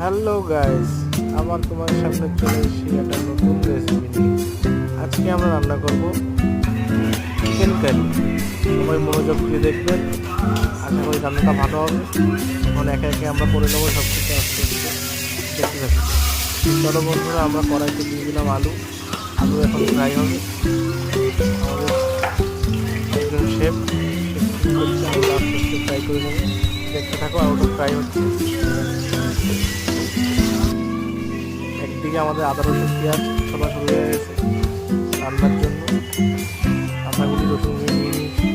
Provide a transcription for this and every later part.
Hello guys, আবার তোমার সামনে চলে এসেছি একটা নতুন রেসিপি নিয়ে। আজকে আমরা রান্না করব চিকেন কারি। সবাই মনোযোগ দিয়ে দেখবেন, আশা করি রান্নাটা ভালো হবে। এখন একে একে আমরা করে নেবো সব কিছু আস্তে আস্তে দেখতে থাকি। চলো বন্ধুরা, আমরা কড়াইতে দিয়ে দিলাম আলু এখন ফ্রাই হবে। আমাদের একজন শেফ করছে, আমরা আস্তে আস্তে ফ্রাই করে নেবো। দেখতে থাকো, আলুটা ফ্রাই হচ্ছে। একদিকে আমাদের আদা রসুন পেঁয়াজ ছোলা শুরু হয়ে গেছে রান্নার জন্য। আদাগুলি রসুন নিয়ে নিয়েছি।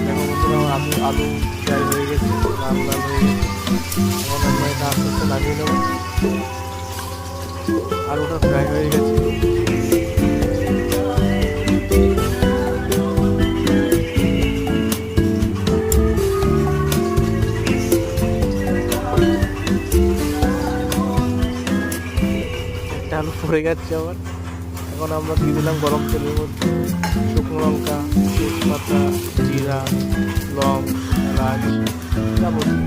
দেখো বন্ধুরা, আলু ফ্রাই হয়ে গেছে, লাল লাল হয়ে গেছে। এখন আমরা এটা আস্তে আস্তে লাগিয়ে নেব। আলুটা ফ্রাই হয়ে গেছে। আলু পড়ে যাচ্ছে আবার। এখন আমরা দিয়ে দিলাম গরম তেলের মধ্যে শুকনো লঙ্কা, তেজপাতা, জিরা, লং, এলাচ, যাবতীয়।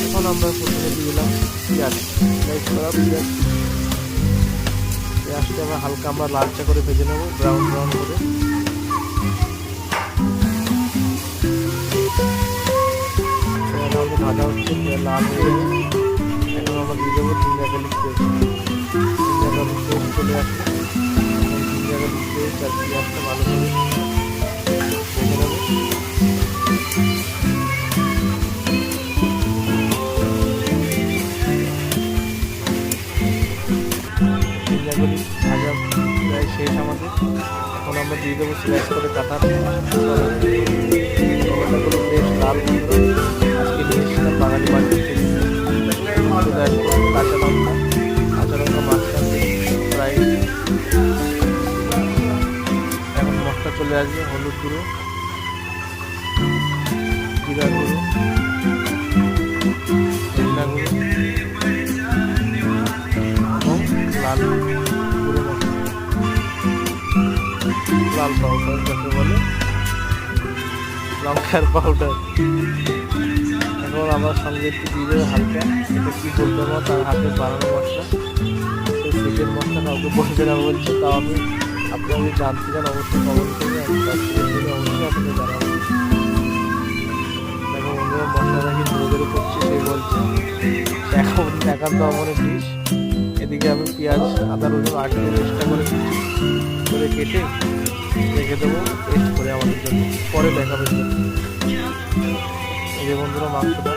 এখন আমরা প্রথমে দিয়ে দিলাম পেঁয়াজ, স্লাইস করা পেঁয়াজ। পেঁয়াজটা আবার হালকা আমরা লালচা করে ভেজে নেবো, ব্রাউন ব্রাউন করে। ভাজা হচ্ছে, লাল হয়ে গেছে। এখন আমরা দিয়ে দেবো ginger garlic paste. Ginger garlic paste চলে আসছে। জিঞ্জার গার্লিক পেস্ট আর পেঁয়াজটা ভালো করে ভেজে নেবো। জিঞ্জার গার্লিক ভাজা প্রায় শেষ আমাদের। এখন আমরা দিয়ে দেবো স্লাইস করে কাটা টমেটোগুলো বেশ লাল করে। আজকে নিয়ে এসেছিলাম বাঙালি মার্কেট থেকে। কাঁচা লঙ্কা মাঝখানে প্রায় এখন মশলা চলে আসবে। হলুদ গুঁড়ো, জিরা গুঁড়ো, ধনিয়া গুঁড়ো এবং লাল গুঁড়ো মশলা, লাল পাউডার যাকে বলে, লঙ্কার পাউডার। এখন আমার সঙ্গে একটু দিয়ে দেবে হালকা। এটা কী বলতে পারবো, তার হাতে বানানো মশলা। সেই চিকেন মশলা কাউকে বলতে না বলছে, তাও আপনি যদি জানতে চান অবশ্যই কমেন্ট করবে, আমি তার অবশ্যই আপনাকে জানাবো। দেখো বন্ধুরা, মশলাটা কি ধীরে ধীরে করছে, সেই বলছে এখন একান্ত অমনের ডিশ। এদিকে আমি পেঁয়াজ আদা রসুন আগে পেস্টটা করে কেটে রেখে দেবো পেস্ট করে আমাদের জন্য, পরে দেখাবে। এই যে বন্ধুরা, মাংসটা